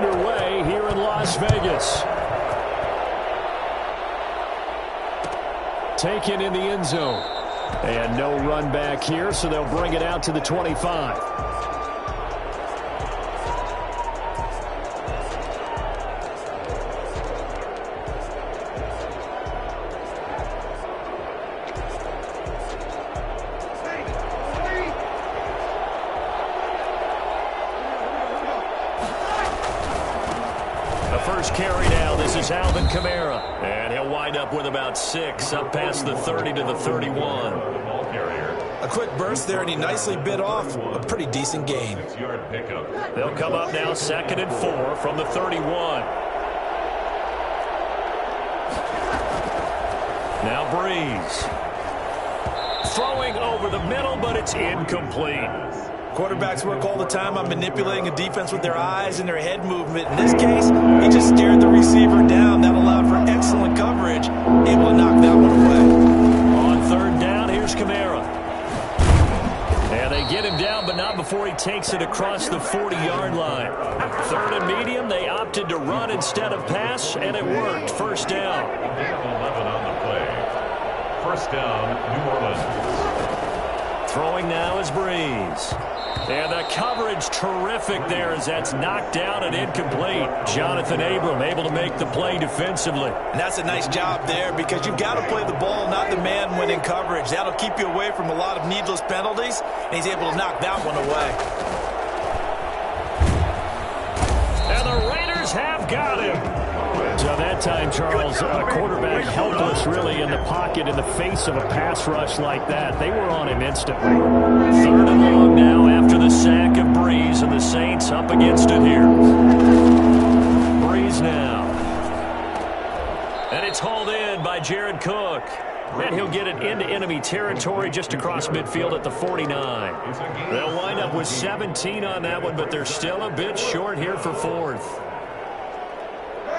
underway here in Las Vegas. Taken in the end zone. And no run back here, so they'll bring it out to the 25. First carry now. This is Alvin Kamara. And he'll wind up with about 6 up past the 30 to the 31. A quick burst there, and he nicely bit off a pretty decent gain. They'll come up now 2nd and 4 from the 31. Now Breeze. Throwing over the middle, but it's incomplete. Quarterbacks work all the time on manipulating a defense with their eyes and their head movement. In this case, he just stared the receiver down. That allowed for excellent coverage, able to knock that one away. On 3rd down, here's Kamara. And they get him down, but not before he takes it across the 40-yard line. 3rd and medium, they opted to run instead of pass, and it worked. 1st down. 11 on the play. 1st down, New Orleans. Throwing now is Breeze. And the coverage terrific there as that's knocked down and incomplete. Jonathan Abram able to make the play defensively. And that's a nice job there because you've got to play the ball, not the man when in coverage. That'll keep you away from a lot of needless penalties, and he's able to knock that one away. And the Raiders have got him. So that time, Charles, a quarterback helpless really in the pocket in the face of a pass rush like that. They were on him instantly. 3rd and long now after the sack of Breeze, and the Saints up against it here. Breeze now. And it's hauled in by Jared Cook. And he'll get it into enemy territory just across midfield at the 49. They'll wind up with 17 on that one, but they're still a bit short here for 4th.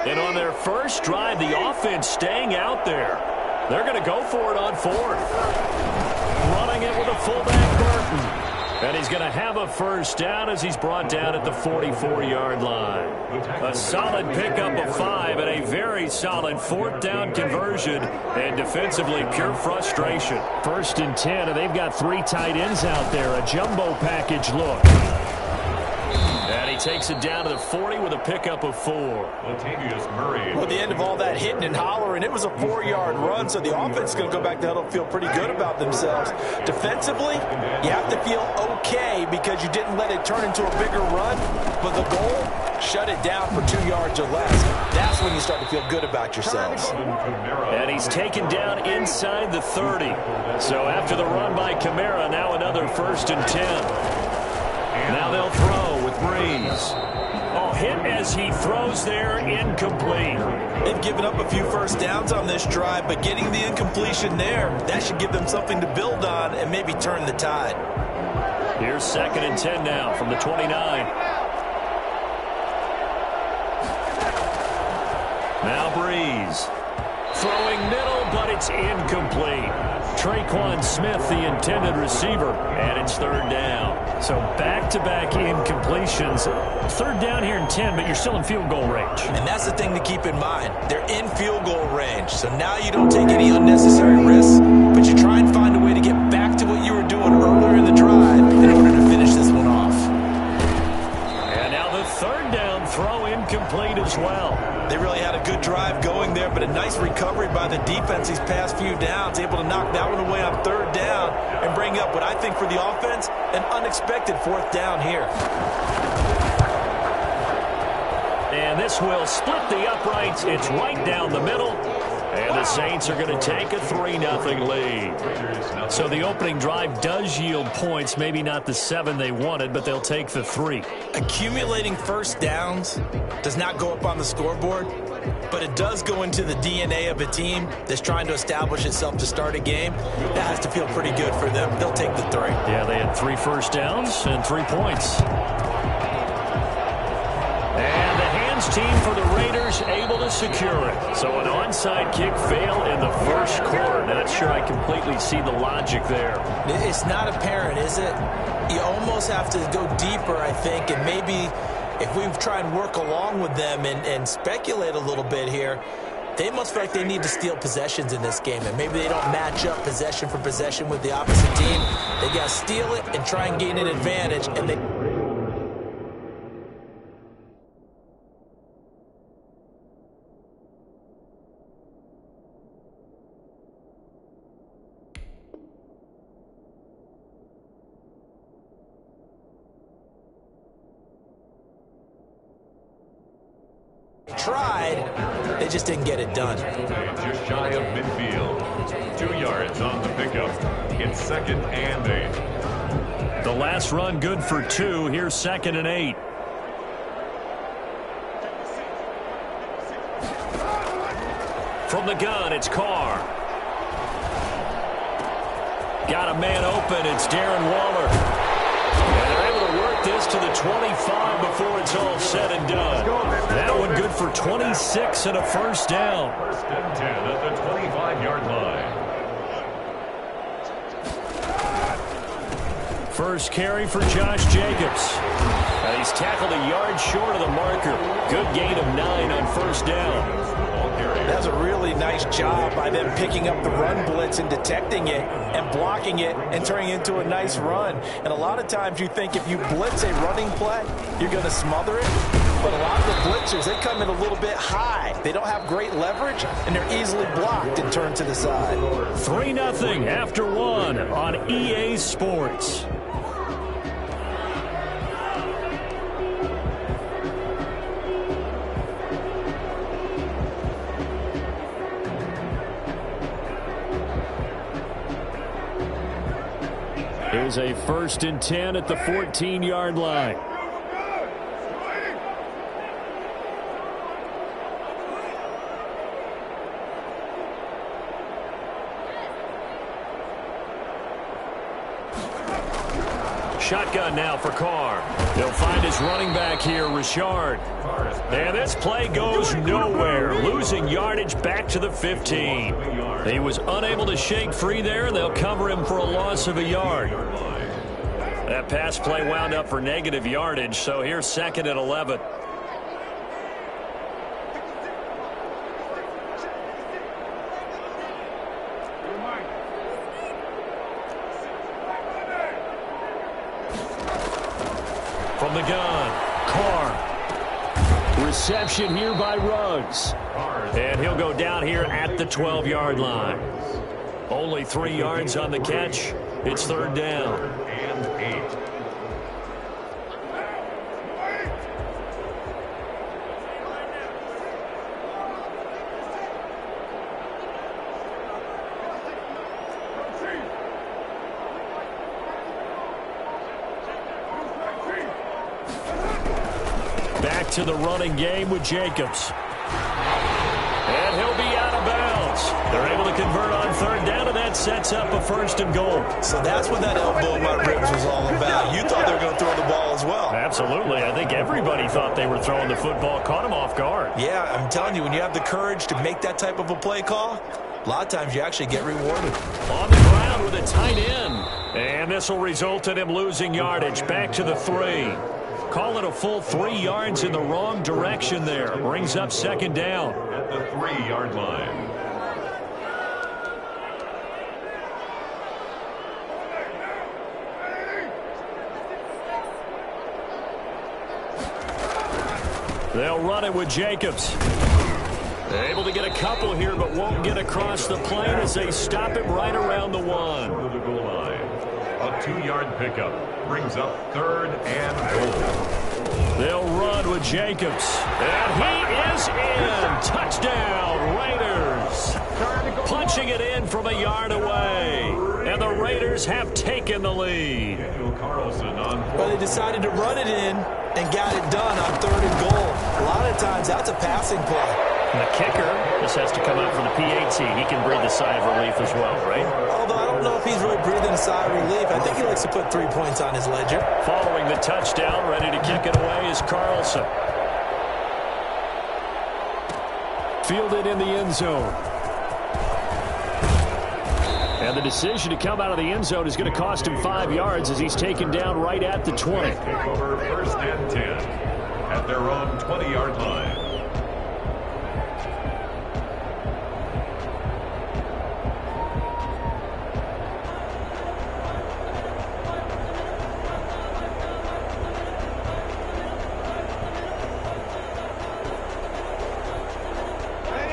And on their first drive, the offense staying out there. They're going to go for it on 4th. Running it with a fullback, Burton. And he's going to have a 1st down as he's brought down at the 44-yard line. A solid pickup of 5 and a very solid 4th down conversion. And defensively, pure frustration. 1st and 10, and they've got 3 tight ends out there. A jumbo package look. And he takes it down to the 40 with a pickup of 4. Well, at the end of all that hitting and hollering, it was a 4-yard run, so the offense is going to go back to huddle and feel pretty good about themselves. Defensively, you have to feel okay because you didn't let it turn into a bigger run, but the goal, shut it down for 2 yards or less. That's when you start to feel good about yourselves. And he's taken down inside the 30. So after the run by Kamara, now another 1st and 10. Now they'll throw with Breeze. Oh, hit as he throws there, incomplete. They've given up a few 1st downs on this drive, but getting the incompletion there, that should give them something to build on and maybe turn the tide. Here's 2nd and 10 now from the 29. Now Breeze. Throwing middle, but it's incomplete. Traquan Smith, the intended receiver, and it's 3rd down. So back-to-back incompletions. 3rd down here in 10, but you're still in field goal range. And that's the thing to keep in mind. They're in field goal range. So now you don't take any unnecessary risks, but you try and find a way to get back to what you were doing earlier in the drive in order to finish this one off. And now the 3rd down throw incomplete as well. They really had a good drive going there, but a nice recovery by the defense these past few downs, able to knock that one away on 3rd down and bring up what I think for the offense, an unexpected 4th down here. And this will split the uprights. It's right down the middle. And the Saints are going to take a 3-0 lead. So the opening drive does yield points, maybe not the 7 they wanted, but they'll take the 3. Accumulating 1st downs does not go up on the scoreboard, but it does go into the DNA of a team that's trying to establish itself to start a game. That has to feel pretty good for them. They'll take the 3. Yeah, they had 3 1st downs and 3 points. And the hands team for the Raiders able to secure it. So an onside kick fail in the 1st quarter. Not sure I completely see the logic there. It's not apparent, is it? You almost have to go deeper, I think, and maybe if we try and work along with them and speculate a little bit here, they must feel like they need to steal possessions in this game, and maybe they don't match up possession for possession with the opposite team. They got to steal it and try and gain an advantage, and they... tried, they just didn't get it done. Just shy of midfield. 2 yards on the pickup. It's 2nd and 8. The last run good for 2. Here's 2nd and 8. From the gun, it's Carr. Got a man open. It's Darren Waller. And they're able to work this to the 25 before it's all said and done. That one good for 26 and a first down. 1st and 10 at the 25-yard line. First carry for Josh Jacobs. He's tackled a yard short of the marker. Good gain of 9 on first down. That's a really nice job by them picking up the run blitz and detecting it and blocking it and turning it into a nice run. And a lot of times you think if you blitz a running play, you're going to smother it. But a lot of the blitzers, they come in a little bit high. They don't have great leverage, and they're easily blocked and turned to the side. 3-0 after 1 on EA Sports. Here's a 1st and 10 at the 14-yard line. Shotgun now for Carr. They'll find his running back here, Richard. And this play goes nowhere. Losing yardage back to the 15. He was unable to shake free there, and they'll cover him for a loss of a yard. That pass play wound up for negative yardage, so here's 2nd and 11. From the gun, Carr. Reception here by Ruggs. And he'll go down here at the 12-yard line. Only 3 yards on the catch. It's 3rd down. And 8. Back to the running game with Jacobs. And he'll be out of bounds. They're able to convert on 3rd down, and that sets up a 1st and goal. So that's what that elbow in my ribs was all about. You thought they were going to throw the ball as well. Absolutely. I think everybody thought they were throwing the football. Caught him off guard. Yeah, I'm telling you, when you have the courage to make that type of a play call, a lot of times you actually get rewarded. On the ground with a tight end. And this will result in him losing yardage. Back to the 3. Call it a full 3 yards in the wrong direction there. Brings up 2nd down. At the 3-yard line. They'll run it with Jacobs. They're able to get a couple here, but won't get across the plane as they stop it right around the 1. To the goal line. A 2-yard pickup brings up 3rd and goal. They'll run with Jacobs. And he is in. Touchdown, Raiders. Punching it in from a yard away. And the Raiders have taken the lead. Well, they decided to run it in and got it done on 3rd and goal. A lot of times that's a passing play. And the kicker just has to come out for the PAT. He can breathe a sigh of relief as well, right? Although I don't know if he's really breathing a sigh of relief. I think he likes to put 3 points on his ledger. Following the touchdown, ready to kick it away is Carlson. Fielded in the end zone. And the decision to come out of the end zone is going to cost him 5 yards as he's taken down right at the 20. Take over 1st and 10. at their own 20-yard line.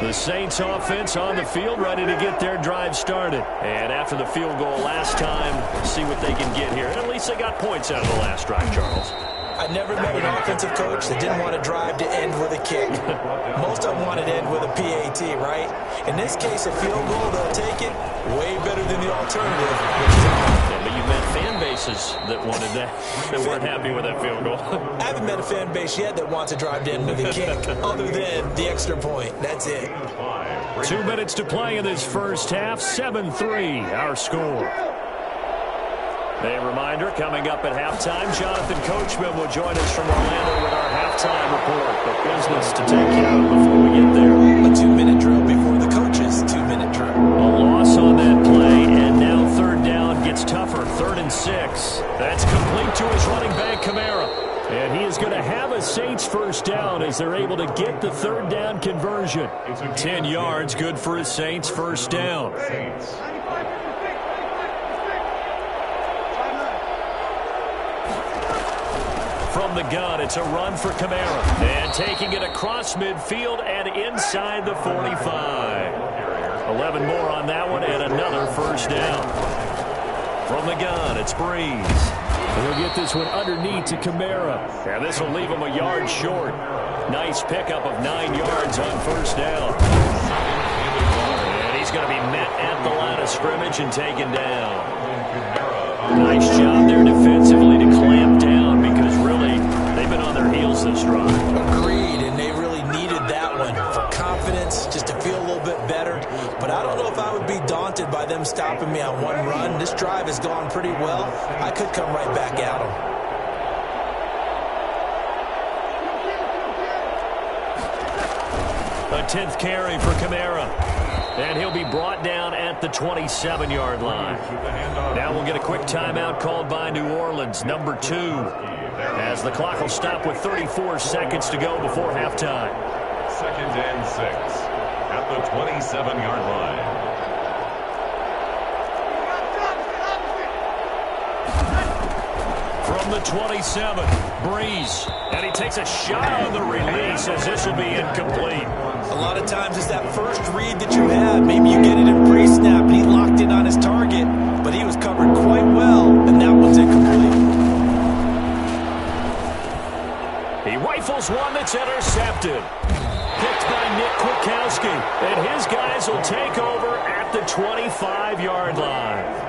The Saints offense on the field, ready to get their drive started. And after the field goal last time, see what they can get here. At least they got points out of the last drive, Charles. I never met an offensive coach that didn't want to drive to end with a kick. Most of them wanted to end with a PAT, right? In this case, a field goal, they'll take it way better than the alternative, which is a punt. But you met fan bases that wanted that weren't happy with that field goal. I haven't met a fan base yet that wants to drive to end with a kick, other than the extra point. That's it. 2 minutes to play in this first half. 7-3, our score. A reminder, coming up at halftime, Jonathan Coachman will join us from Orlando with our halftime report. But business to take care of before we get there. A 2-minute drill before the coach's 2-minute drill. A loss on that play, and now third down gets tougher. 3rd and 6. That's complete to his running back, Kamara. And he is going to have a Saints first down as they're able to get the third down conversion. 10 yards, good for a Saints first down. From the gun, it's a run for Kamara. And taking it across midfield and inside the 45. 11 more on that one and another first down. From the gun, it's Breeze. He'll get this one underneath to Kamara. And this will leave him a yard short. Nice pickup of 9 yards on first down. And he's going to be met at the line of scrimmage and taken down. Nice job there defensively to clamp down because really they've been on their heels this drive. Agreed, and they really needed that one for confidence, just to feel a little bit better. But I don't know if I would be daunted by them stopping me on one run. This drive has gone pretty well. I could come right back at them. A 10th carry for Kamara. And he'll be brought down at the 27-yard line. Now we'll get a quick timeout called by New Orleans, number 2, as the clock will stop with 34 seconds to go before halftime. 2nd and 6 at the 27-yard line. From the 27, Breeze. And he takes a shot on the release as this will be incomplete. A lot of times it's that first read that you have. Maybe you get it in pre-snap, and he locked in on his target, but he was covered quite well, and that one's incomplete. He rifles one that's intercepted. Picked by Nick Kwiatkowski, and his guys will take over at the 25-yard line.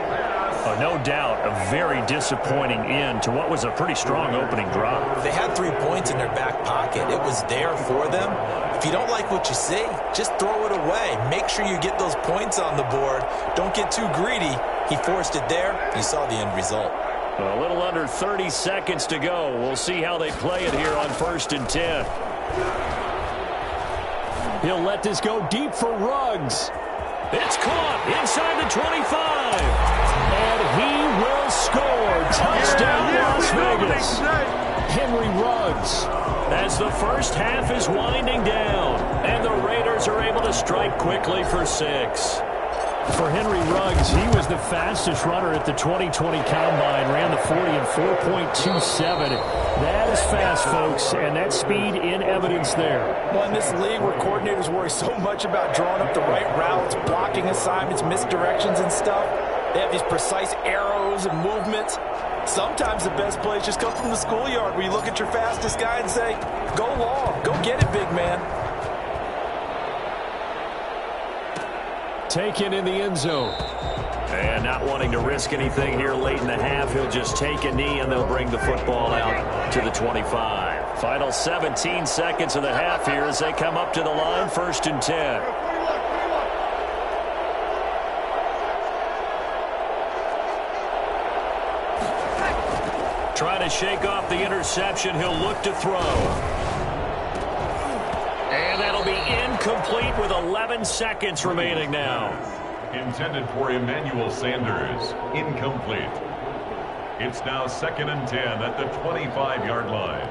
No doubt a very disappointing end to what was a pretty strong opening drive. They had 3 points in their back pocket. It was there for them. If you don't like what you see, just throw it away. Make sure you get those points on the board. Don't get too greedy. He forced it there. You saw the end result. A little under 30 seconds to go. We'll see how they play it here on 1st and 10. He'll let this go deep for Ruggs. It's caught inside the 25. And he will score. Touchdown, Las Vegas. Henry Ruggs. As the first half is winding down. And the Raiders are able to strike quickly for 6. For Henry Ruggs, he was the fastest runner at the 2020 Combine. Ran the 40 in 4.27. That is fast, folks, and that speed in evidence there. Well, in this league where coordinators worry so much about drawing up the right routes, blocking assignments, misdirections and stuff, they have these precise arrows and movements. Sometimes the best plays just come from the schoolyard where you look at your fastest guy and say, go long, go get it, big man. Taken in the end zone. And not wanting to risk anything here late in the half, he'll just take a knee and they'll bring the football out to the 25. Final 17 seconds of the half here as they come up to the line, 1st and 10. Trying to shake off the interception, he'll look to throw. And that'll be incomplete with 11 seconds remaining now. Intended for Emmanuel Sanders. Incomplete. It's now 2nd and 10 at the 25-yard line.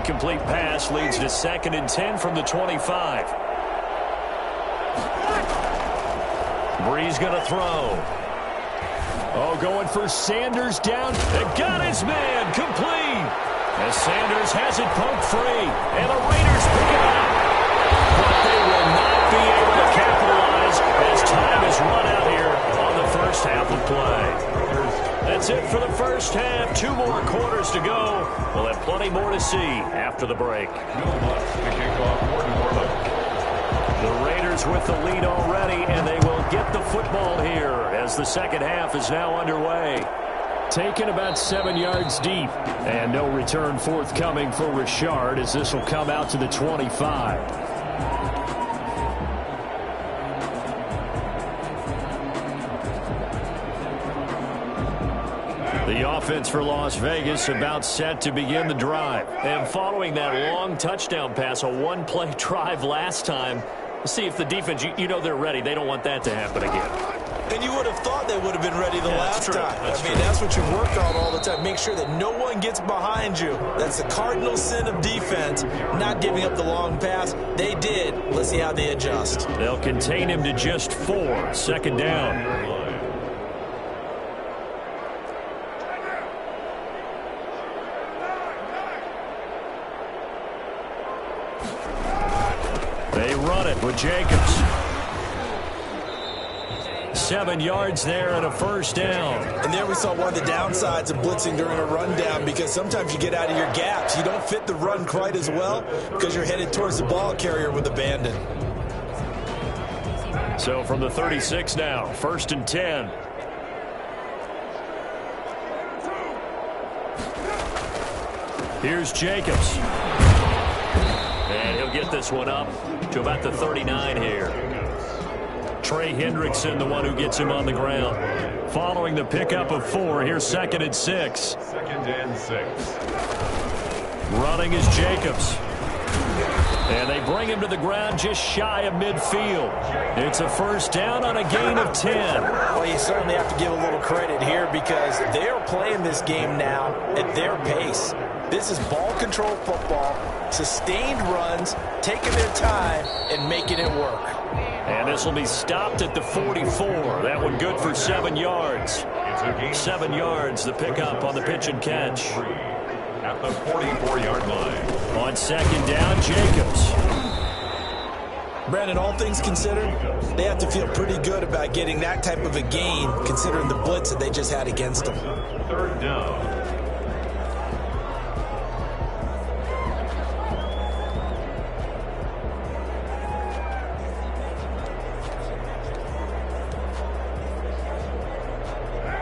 incomplete pass leads to 2nd and 10 from the 25. Bree's going to throw. Oh, going for Sanders down. They got his man complete. As Sanders has it poked free. And the Raiders pick it up. But they will not be able to capitalize as time is run out here on the first half of play. That's it for the first half. 2 more quarters to go. We'll have plenty more to see after the break. The Raiders with the lead already, and they will get the football here as the second half is now underway. Taken about 7 yards deep, and no return forthcoming for Richard as this will come out to the 25. The offense for Las Vegas about set to begin the drive. And following that long touchdown pass, a one-play drive last time, see if the defense, you know they're ready. They don't want that to happen again. And you would have thought they would have been ready the last time. That's what you work on all the time. Make sure that no one gets behind you. That's the cardinal sin of defense, not giving up the long pass. They did. Let's see how they adjust. They'll contain him to just 4. 2nd down. They run it with Jacobs. 7 yards there and a first down. And there we saw one of the downsides of blitzing during a rundown, because sometimes you get out of your gaps. You don't fit the run quite as well because you're headed towards the ball carrier with abandon. So from the 36 now, 1st and 10. Here's Jacobs. And he'll get this one up to about the 39 here. Trey Hendrickson, the one who gets him on the ground. Following the pickup of 4, here's 2nd and 6. 2nd and 6. Running is Jacobs. And they bring him to the ground just shy of midfield. It's a first down on a gain of 10. Well, you certainly have to give a little credit here because they are playing this game now at their pace. This is ball control football, sustained runs, taking their time and making it work. And this will be stopped at the 44. That one good for 7 yards. 7 yards, the pickup on the pitch and catch. At the 44-yard line. On 2nd down, Jacobs. Brandon, all things considered, they have to feel pretty good about getting that type of a gain considering the blitz that they just had against them. 3rd down.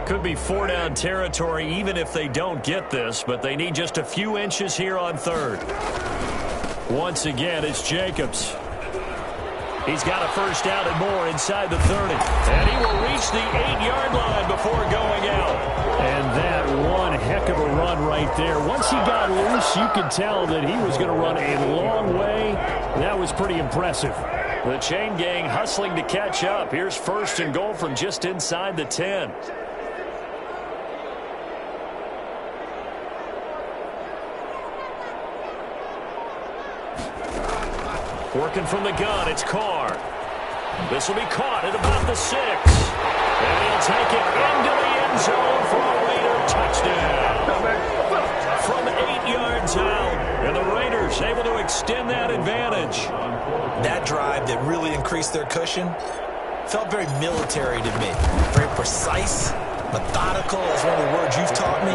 Could be 4-down territory even if they don't get this, but they need just a few inches here on 3rd. Once again, it's Jacobs. He's got a first down and more inside the 30. And he will reach the 8-yard line before going out. And that one heck of a run right there. Once he got loose, you could tell that he was going to run a long way. That was pretty impressive. The chain gang hustling to catch up. Here's 1st and goal from just inside the 10. Working from the gun, it's Carr. This will be caught at about the 6. And he'll take it into the end zone for a Raider touchdown. From 8 yards out, and the Raiders able to extend that advantage. That drive that really increased their cushion felt very military to me. Very precise, methodical, that's one of the words you've taught me.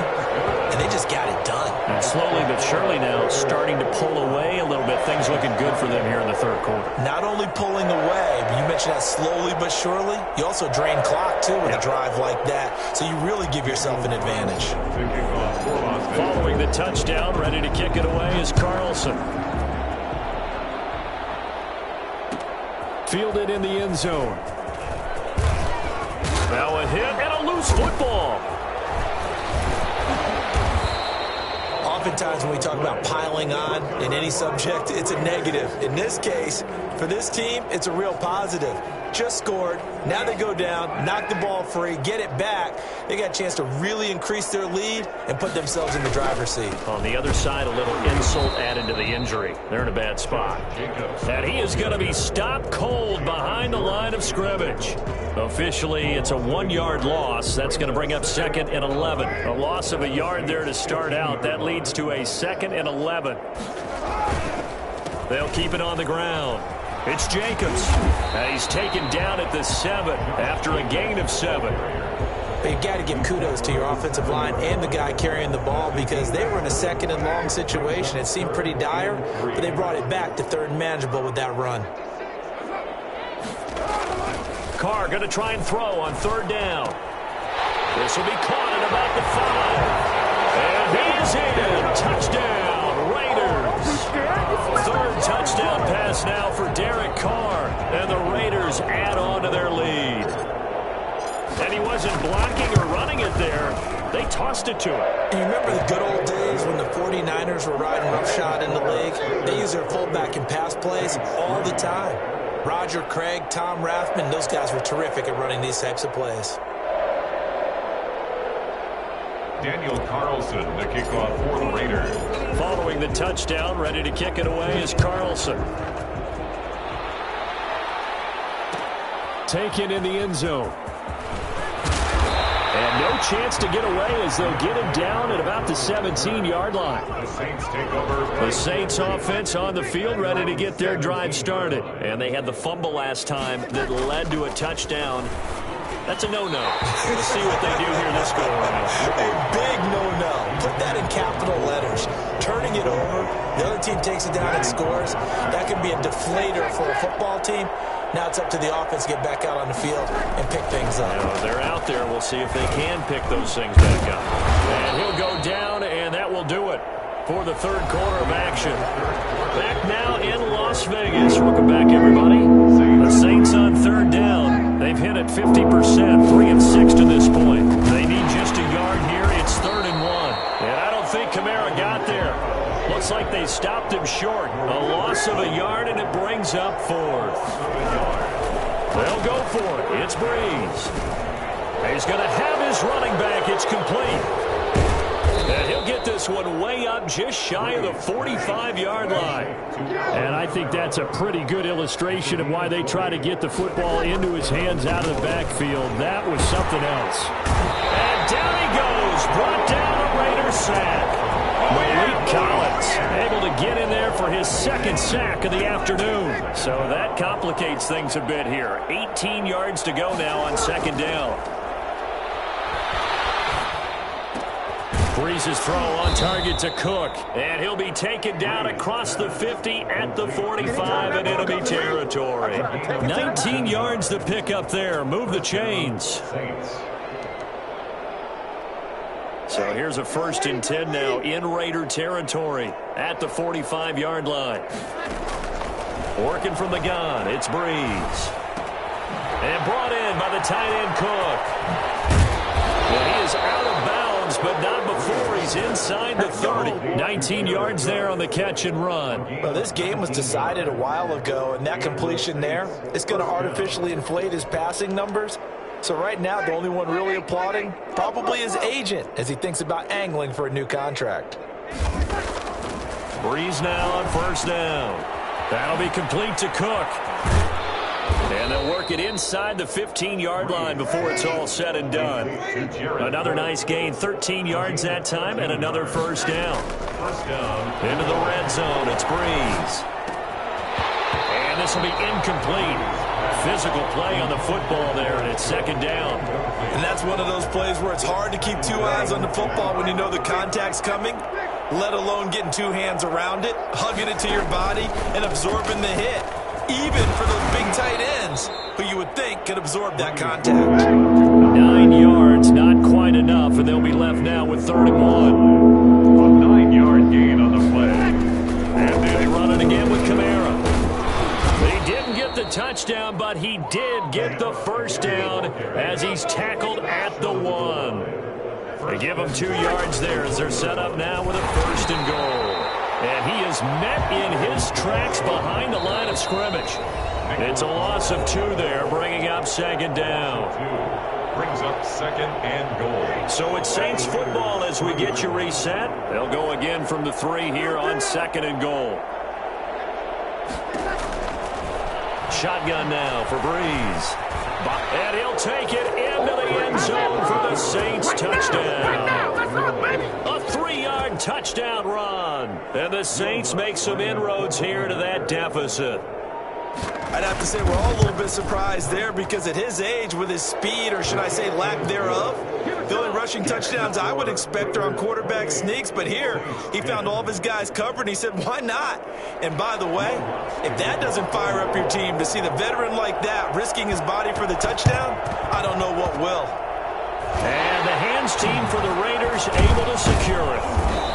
And they just got it done. And slowly but surely now starting to pull away a little bit. Things looking good for them here in the 3rd quarter. Not only pulling away, but you mentioned that slowly but surely. You also drain clock, too, with a drive like that. So you really give yourself an advantage. Following the touchdown, ready to kick it away is Carlson. Fielded in the end zone. Now a hit and a loose football. Oftentimes when we talk about piling on in any subject, it's a negative. In this case, for this team, it's a real positive. Just scored. Now they go down, knock the ball free, get it back. They got a chance to really increase their lead and put themselves in the driver's seat. On the other side, a little insult added to the injury. They're in a bad spot. And he is going to be stopped cold behind the line of scrimmage. Officially, it's a 1-yard loss. That's going to bring up 2nd and 11. A loss of a yard there to start out. That leads to a 2nd and 11. They'll keep it on the ground. It's Jacobs. He's taken down at the 7 after a gain of 7. You've got to give kudos to your offensive line and the guy carrying the ball because they were in a 2nd and long situation. It seemed pretty dire, but they brought it back to 3rd and manageable with that run. Carr going to try and throw on 3rd down. This will be caught at about the 5. And he is in. Touchdown, Raiders. 3rd touchdown pass now for Derek Carr. And the Raiders add on to their lead. And he wasn't blocking or running it there. They tossed it to him. You remember the good old days when the 49ers were riding roughshod in the league? They used their fullback in pass plays all the time. Roger Craig, Tom Rathman, those guys were terrific at running these types of plays. Daniel Carlson, the kickoff for the Raiders. Following the touchdown, ready to kick it away is Carlson. Taken in the end zone. And no chance to get away as they'll get him down at about the 17-yard line. The Saints take over. The Saints offense on the field ready to get their drive started. And they had the fumble last time that led to a touchdown. That's a no-no. Let's see what they do here this go around. A big no-no. Put that in capital letters. Turning it over, the other team takes it down and scores. That can be a deflator for a football team. Now it's up to the offense to get back out on the field and pick things up. They're out there. We'll see if they can pick those things back up. And he'll go down, and that will do it for the 3rd quarter of action. Back now in Las Vegas. Welcome back, everybody. The Saints on 3rd down. They've hit it 50%, 3 of 6 to this point. They need just a yard here. It's 3rd and 1. And I don't think Kamara got there. Looks like they stopped him short. A loss of a yard, and it brings up 4th. They'll go for it. It's Breeze. He's going to have his running back. It's complete. And he'll get this one way up just shy of the 45-yard line. And I think that's a pretty good illustration of why they try to get the football into his hands out of the backfield. That was something else. And down he goes. Brought down the Raiders sack. Malik Collins able to get in there for his 2nd sack of the afternoon. So that complicates things a bit here. 18 yards to go now on 2nd down. Breeze's throw on target to Cook. And he'll be taken down across the 50 at the 45 in enemy territory. 19 yards to pick up there. Move the chains. So here's a 1st and 10 now in Raider territory at the 45-yard line. Working from the gun, it's Breeze. And brought in by the tight end Cook. Well, he is out of bounds, but not before he's inside the 30. 19 yards there on the catch and run. Well, this game was decided a while ago, and that completion there is going to artificially inflate his passing numbers. So right now, the only one really applauding probably his agent as he thinks about angling for a new contract. Breeze now on 1st down. That'll be complete to Cook. And they'll work it inside the 15-yard line before it's all said and done. Another nice gain, 13 yards that time, and another 1st down. Into the red zone, it's Breeze. And this will be incomplete. Physical play on the football there, and it's 2nd down. And that's one of those plays where it's hard to keep 2 eyes on the football when you know the contact's coming, let alone getting 2 hands around it, hugging it to your body, and absorbing the hit. Even for those big tight ends, who you would think could absorb that contact. 9 yards, not quite enough, and they'll be left now with 3rd and 1. A 9-yard gain on the play. And they run it again with Kamara. He didn't get the touchdown, but he did get the 1st down as he's tackled at the 1. They give him 2 yards there as they're set up now with a 1st and goal. And he is met in his tracks behind the line of scrimmage. It's a loss of 2 there, bringing up 2nd down. Brings up 2nd and goal. So it's Saints football as we get you reset. They'll go again from the 3 here on 2nd and goal. Shotgun now for Breeze. And he'll take it into the end zone for the Saints touchdown. A 3-yard touchdown run. And the Saints make some inroads here to that deficit. I'd have to say we're all a little bit surprised there because at his age, with his speed, or should I say lack thereof, the only rushing touchdowns I would expect are on quarterback sneaks. But here, he found all of his guys covered, and he said, why not? And by the way, if that doesn't fire up your team to see the veteran like that risking his body for the touchdown, I don't know what will. And the hands team for the Raiders able to secure it.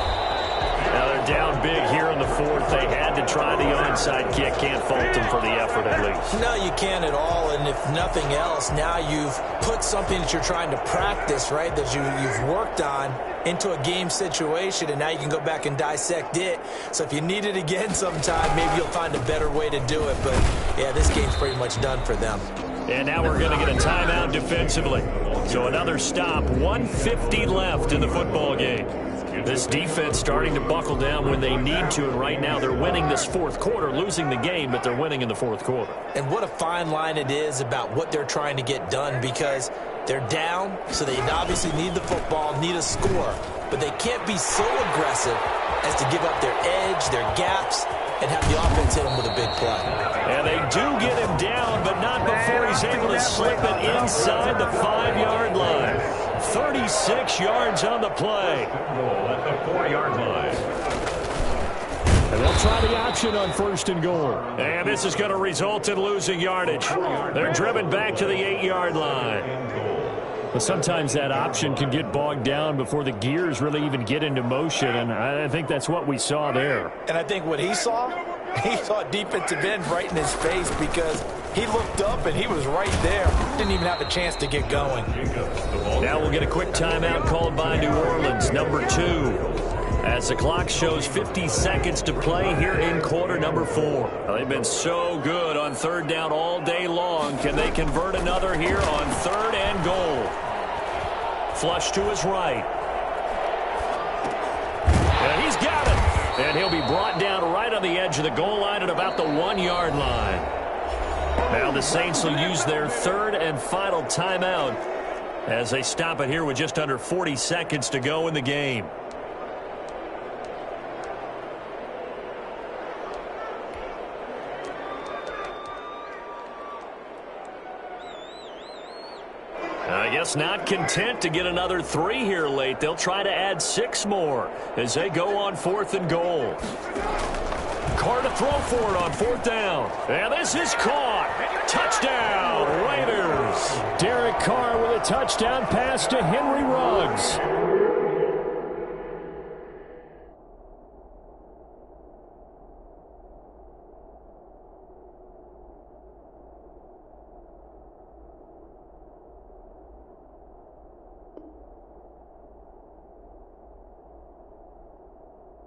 Now they're down big here in the 4th. They had to try the onside kick. Can't fault them for the effort at least. No, you can't at all. And if nothing else, now you've put something that you're trying to practice, right, that you've worked on into a game situation, and now you can go back and dissect it. So if you need it again sometime, maybe you'll find a better way to do it. But, yeah, this game's pretty much done for them. And now we're going to get a timeout defensively. So another stop, 1:50 left in the football game. This defense starting to buckle down when they need to, and right now they're winning this 4th quarter, losing the game, but they're winning in the 4th quarter. And what a fine line it is about what they're trying to get done, because they're down, so they obviously need the football, need a score, but they can't be so aggressive as to give up their edge, their gaps, and have the offense hit them with a big play. And they do get him down, but not before he's able to slip it inside the 5-yard line. 36 yards on the play. At the 4-yard line. And they'll try the option on 1st and goal. And this is going to result in losing yardage. They're driven back to the 8-yard line. But sometimes that option can get bogged down before the gears really even get into motion, and I think that's what we saw there. And I think what he saw defensive end right in his face, because he looked up and he was right there. Didn't even have a chance to get going. Now we'll get a quick timeout called by New Orleans, number 2. As the clock shows 50 seconds to play here in quarter number 4. Well, they've been so good on 3rd down all day long. Can they convert another here on 3rd and goal? Flush to his right. And he's got it. And he'll be brought down right on the edge of the goal line at about the 1-yard line. Now the Saints will use their 3rd and final timeout as they stop it here with just under 40 seconds to go in the game. I guess not content to get another 3 here late. They'll try to add 6 more as they go on 4th and goal. Carr to throw for it on 4th down. And this is caught. Touchdown, Raiders. Derek Carr with a touchdown pass to Henry Ruggs.